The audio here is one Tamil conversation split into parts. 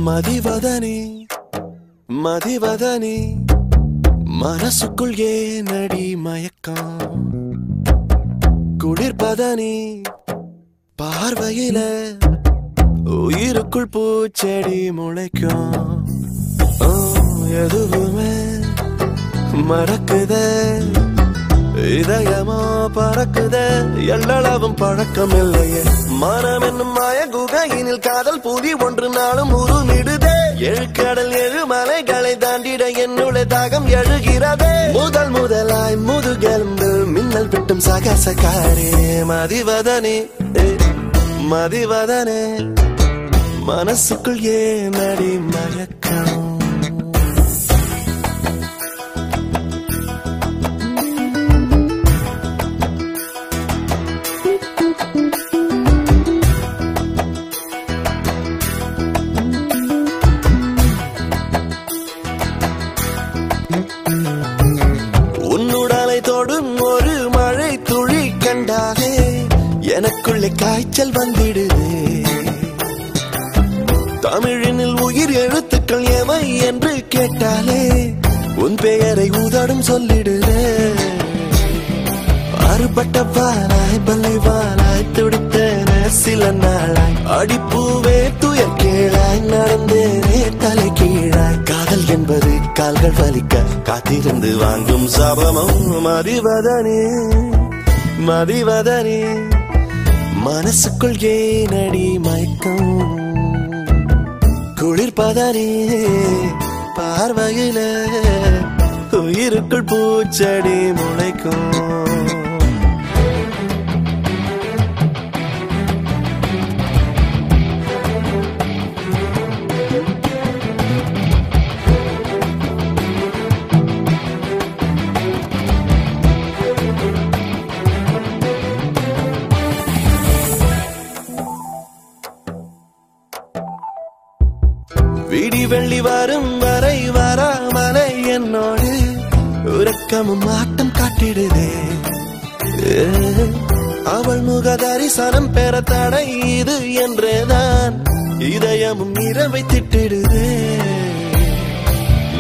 மதிவதனி மதிவதனி மனசுக்குள் ஏனடி மயக்கம் குளிர்பதனி பார்வையில உயிருக்குள் பூச்செடி முளைக்கும் எதுவுமே மறக்குதே இதயமோ பறக்குதே எல்லளவும் பழக்கம் இல்லையே மனம் என்னும் மாய குகையினில் காதல் பூதி ஒன்று நாளும் உருமிடுதே எழுக்கடல் எழுமலைகளை தாண்டிட என்னுடைய தாகம் எழுகிறதே முதல் முதலாய் முதுகெலும்பு மின்னல் விட்டும் சகசகாரே மதிவதனே மதிவதனே மனசுக்குள் ஏனடி மயக்கம் உன்னுடலை தொடும் ஒரு மழை துளி கண்டாலே எனக்குள்ளே காய்ச்சல் வந்திடுதே தமிழினில் உயிர் எழுத்துக்கள் எவை என்று கேட்டாலே உன் பெயரை உதடும் சொல்லிடுதே அறுபட்ட வாராய் பல்லைவாராய் துடித்தேனே சில நாளாய் அடிப்பூவே துயர் கீழாய் நடந்தேனே தலை கீழாய் காதல் என்பது கால்கள் வலிக்க காத்திருந்து வாங்கும் சாபமும் மதிவதனே மதிவதனே மனசுக்குள் ஏனடி மயக்கம் குளிர்பதனே பார்வையில உயிருக்குள் பூச்செடி முளைக்கும் விடி வெள்ளி வரும் வரை வராமலை என்னோடு உறக்கமும் ஆட்டம் காட்டிடுதே அவள் முக தரிசனம் பெற தடை இது என்றேதான் இதயமும் இரவை திட்டிடுதே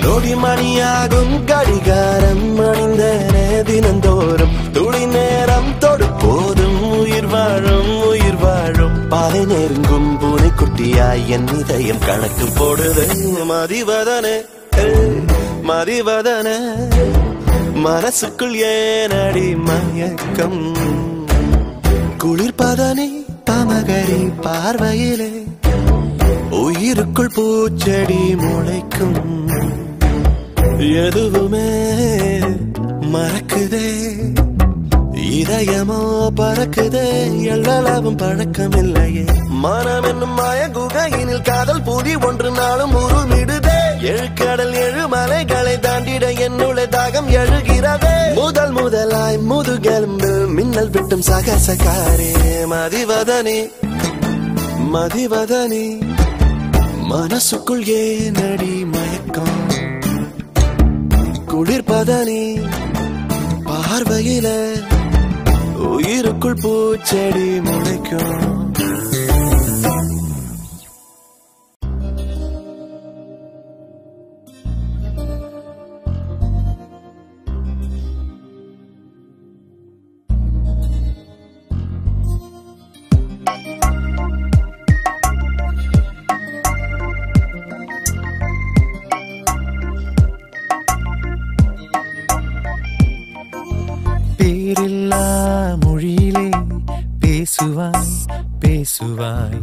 நொடி மணியாகும் கடிகாரம் அணிந்தனே தினந்தோறும் துளி நேரம் தொடு போதும் உயிர் வாழும் பாதை நெருங்கும் பூனை குட்டியாய் என் இதயம் கணக்கு போடுது மதிவதனே மதிவதனே மனசுக்குள் ஏனடி மயக்கம் குளிர்பதனே பமகரி பார்வையிலே உயிருக்குள் பூச்செடி முளைக்கும் எதுவுமே மறக்குதே இதயமோ பறக்குதே எல்லளவும் பழக்கம் இல்லையே மனம் என்னும் மாய குகையினில் காதல் பூதி ஒன்று நாளும் உருமிடுதே எழுக்கடல் எழுமலைகளை தாண்டிட என்னுடைய தாகம் எழுகிறதே முதல் முதலாய் முதுகெலும்பு மின்னல் விட்டும் சகசகாரே மதிவதனே மதிவதனே மனசுக்குள் ஏனடி மயக்கம் குளிர்பதனே பார்வையில உயிருக்குள் பூச்செடி முளைக்கும் பேரில்லா மொழியிலே பேசுவாய் பேசுவாய்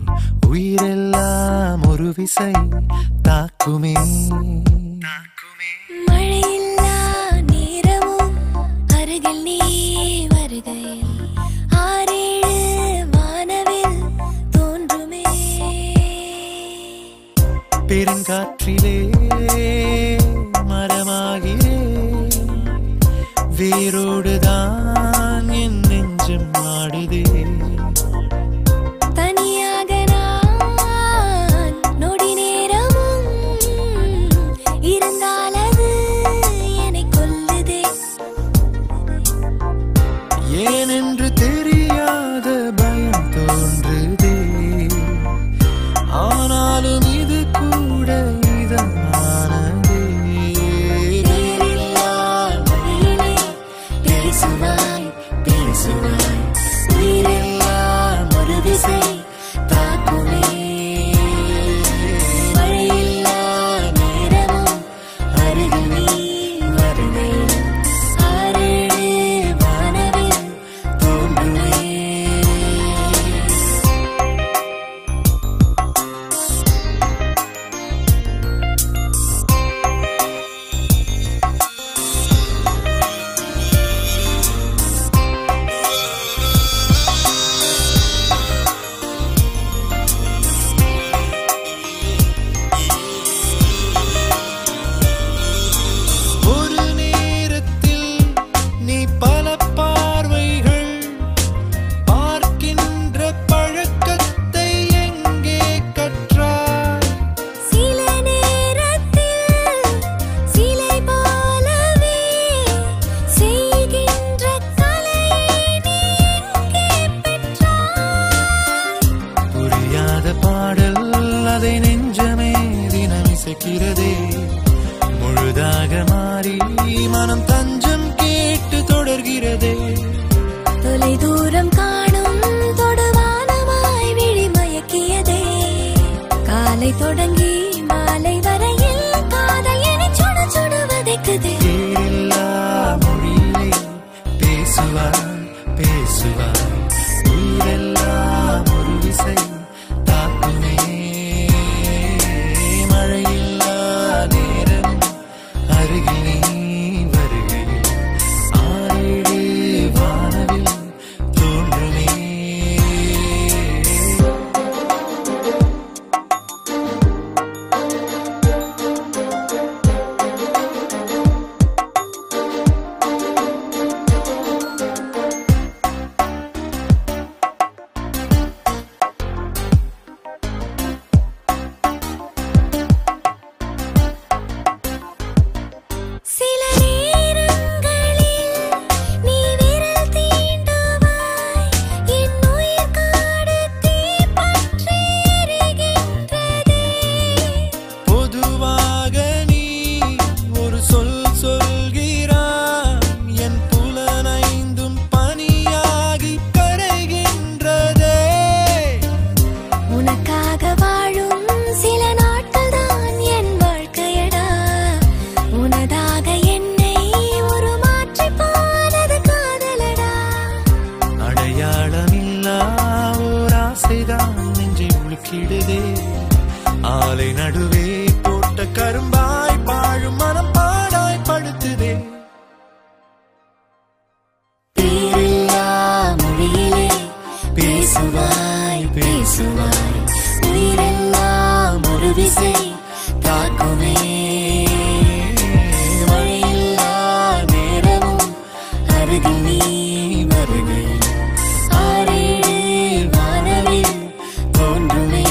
உயிரெல்லாம் ஒரு விசை தாக்குமே மழையில்லா நேரமும் அருகில் நீ வருகையில் ஆறேழு வானவில் தோன்றுமே பெருங்காற்றிலே மரமாகிறே வேரோடுதான் என் நெஞ்சம் ஆடுதே தனியாக நான் நொடி நேரமும் இருந்தால் அது என்னை கொல்லுதே ஏனென்று தெரியாத பயம் தோன்றுதே ஆனாலும் இது கூட பேசுவாய் பேசுவாய் உயிரெல்லாம் ஒரு விசை தாக்குமே மழையில்லா நேரம் அருகில் நீ வருகையில் ஆறேழு வானவில் தோன்றுமே சில நேரங்களில் நீ விரல் தீண்டுவாய் என் உயிர் காடு தீப்பற்றி எரிகின்றதே பொதுவாக நீ ஒரு சொல் சொல்கிறாய் என் புலனைந்தும் பனியாகி கரைகின்றதே உனக்காக வாழும் சில நாட்கள் தான் என் வாழ்க்கையடா உனதாக என்னை ஒரு மாற்றி போனது காதலடா அடையாளமில்லா ஓர் ஆசைதான் நெஞ்சை உலுக்கிடுதே ஆலை நடுவே போட்ட கரும்பாய் பாழும் மனம் பாடாய் படுத்துதே பேரில்லா மொழியிலே பேசுவாய் பேசுவாய் உயிரெல்லாம் ஒரு விசை தாக்குமே மழையில்லா நேரமும் அருகில் நீ வருகையில் ஆறேழு வானவில் தோன்றுமே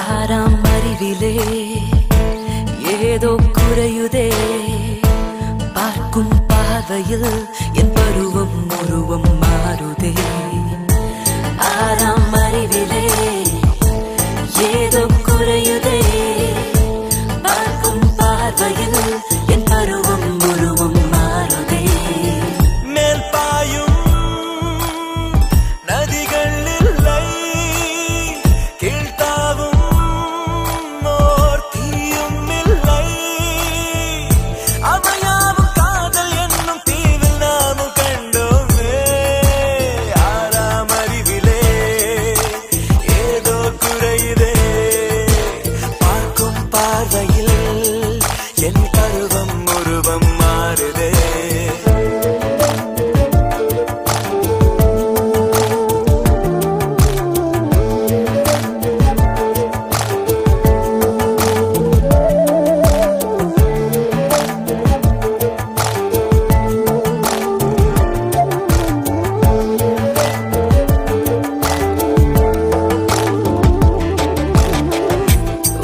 ஆறாம் அறிவிலே ஏதோ குறையுதே பார்க்கும் பார்வையில் என் பருவம் உருவம் மாறுதே ஆறாம் அறிவிலே ஏதோ குறையுதே பார்க்கும் பார்வையில் என் பருவம் உருவம் மாறுதே மேல் பாயும் நதிகள் இல்லை கீழ்த்தாவும் ஓர் தீயும் இல்லை அமையாவும் காதல் என்னும் தீவில் நாமும் கண்டோமே ஆறாம் அறிவிலே ஏதோ குறையுதே பார்க்கும் பார்வையில் என் பருவம் உருவம் மாறுதே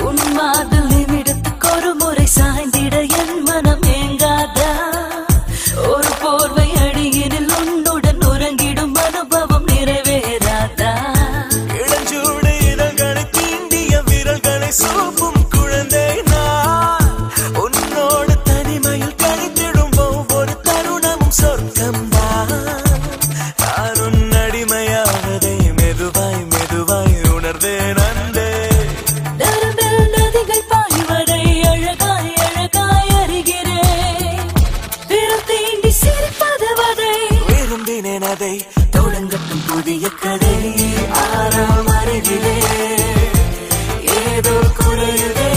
உன் மார்பில் நிமிடத்துக்கு ஒரு முறை சாய்ந்திட என் மனம் ஏங்காதா ஒரு போர்வை அடியினில் உன்னுடன் உறங்கிடும் அனுபவம் நிறைவேறாதா இளஞ்சூடு இதழ்களை தீண்டிய விரல்களை சூப்பும் குழந்தை நான் உன்னோடு தனிமையில் கழித்திடும் ஒவ்வொரு தருணமும் சொர்க்கம்தான் நான் உன் அடிமையாவதை மெதுவாய் மெதுவாய் உணர்ந்தேன் அன்பே நரம்பில் நதிகள் பாய்வதை அழகாய் அழகாய் அறிகிறேன் விரல் தீண்டி சிரிப்பதுவதை விரும்பினேன் அதை தொடங்கட்டும் புதிய கதை ஆறாம் அறிவிலே ஏதோ குறையுதே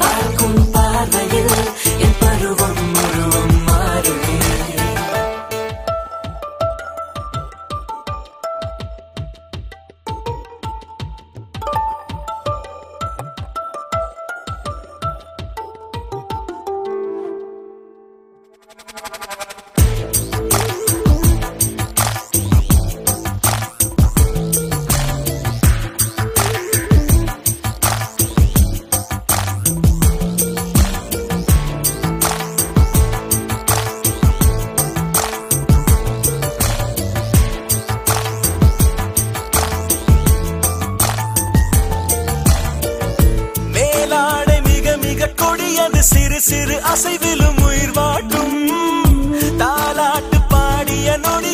பார்க்கும் பார்வையில் என் பருவம் உருவம் மாறுதே சிறு அசைவிலும் உயிர் வாட்டும் தாலாட்டு பாடிய நொடி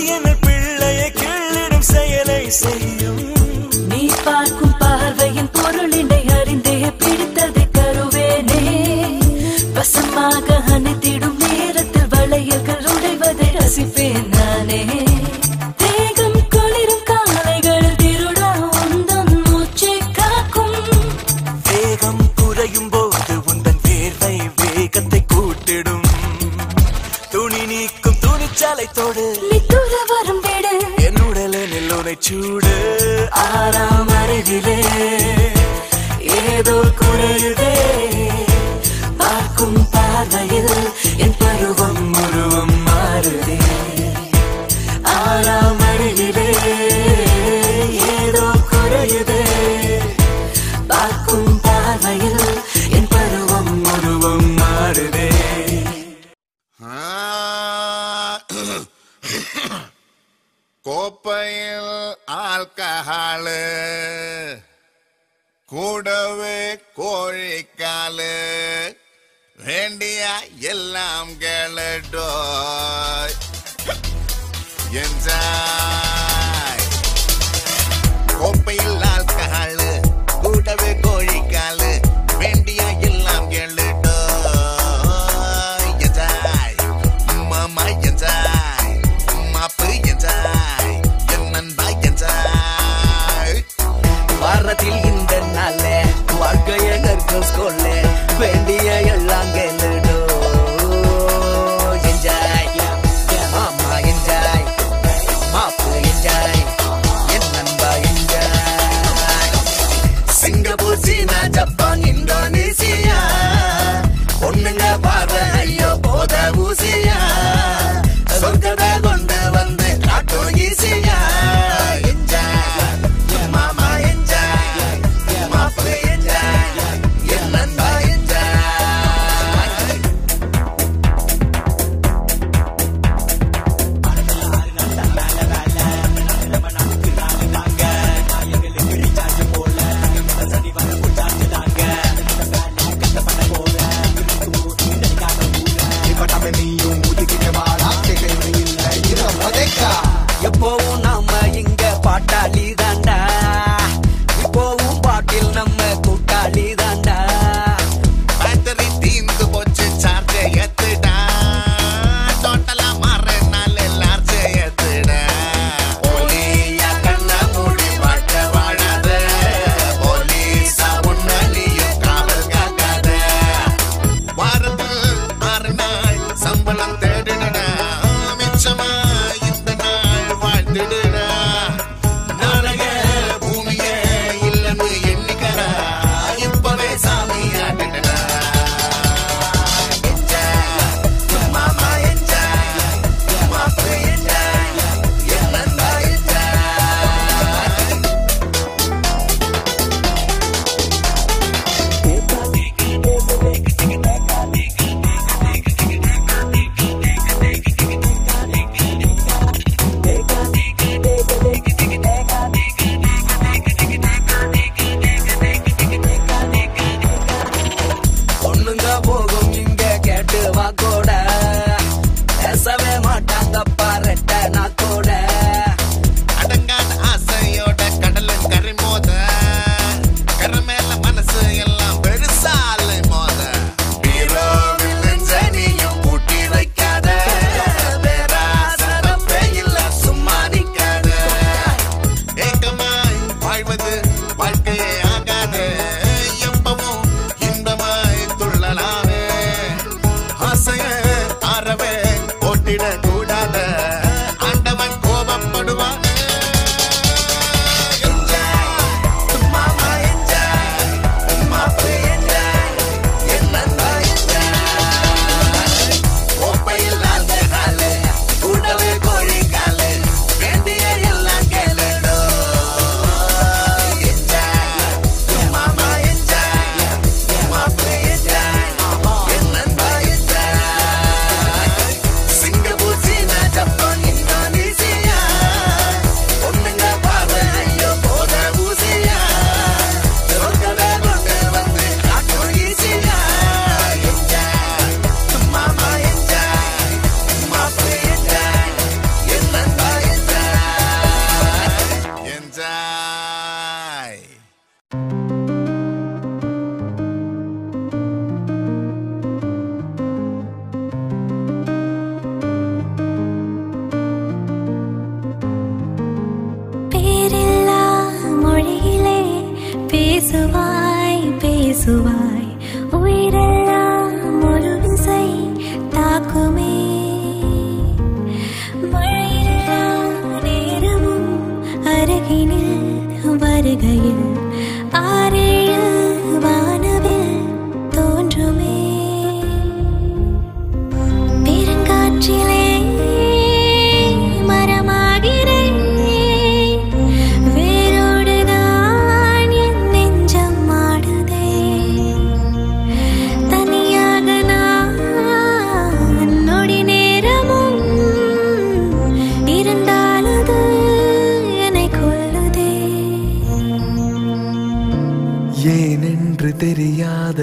ரசிப்பேன் நானே தேகம் குளிரும் காலைகள் திருடா உந்தன் மூச்சை காக்கும் வேகம் குறையும் போது உந்தன் வேர்வை வேகத்தை கூட்டிடும் துணி நீக்கும் துணிச்சாலை தோடு நித்துர வரும் வீடு என் உடலில் உனை சூடு ஆறாம் அருகிலே ஏதோ குறையுதே பார்க்கும் பார்வையில் என் பருவம் உருவம் மாறுதே ஆறாம் அருகிலே ஏதோ குறையுதே பார்க்கும் பார்வையில் என் பருவம் உருவம் மாறுதே கோப்பையில் ஆல்கஹாலு கூடவே கோழிக்காலு வேண்டிய எல்லாம் கேளடோய் என்ஜாய் கோப்பையில் ஆல்கஹாலு கூடவே கோழிக்காலு வேண்டிய எல்லாம் கேளடோய் என்ஜாய் மாமா என்ஜாய் மாப்பு என்ஜாய் என் நண்பா என்ஜாய் வாரத்தில் இந்த நாள வாழ்க்கைய கற்கும் ஸ்கூல்ல வேண்டிய எல்லாம் கேளுடோ என்ஜாய் மாமா என்ஜாய் மாப்ப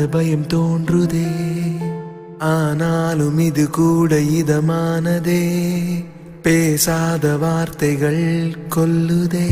பயம் தோன்றுதே ஆனாலும் இது கூட இதமானதே பேசாத வார்த்தைகள் கொல்லுதே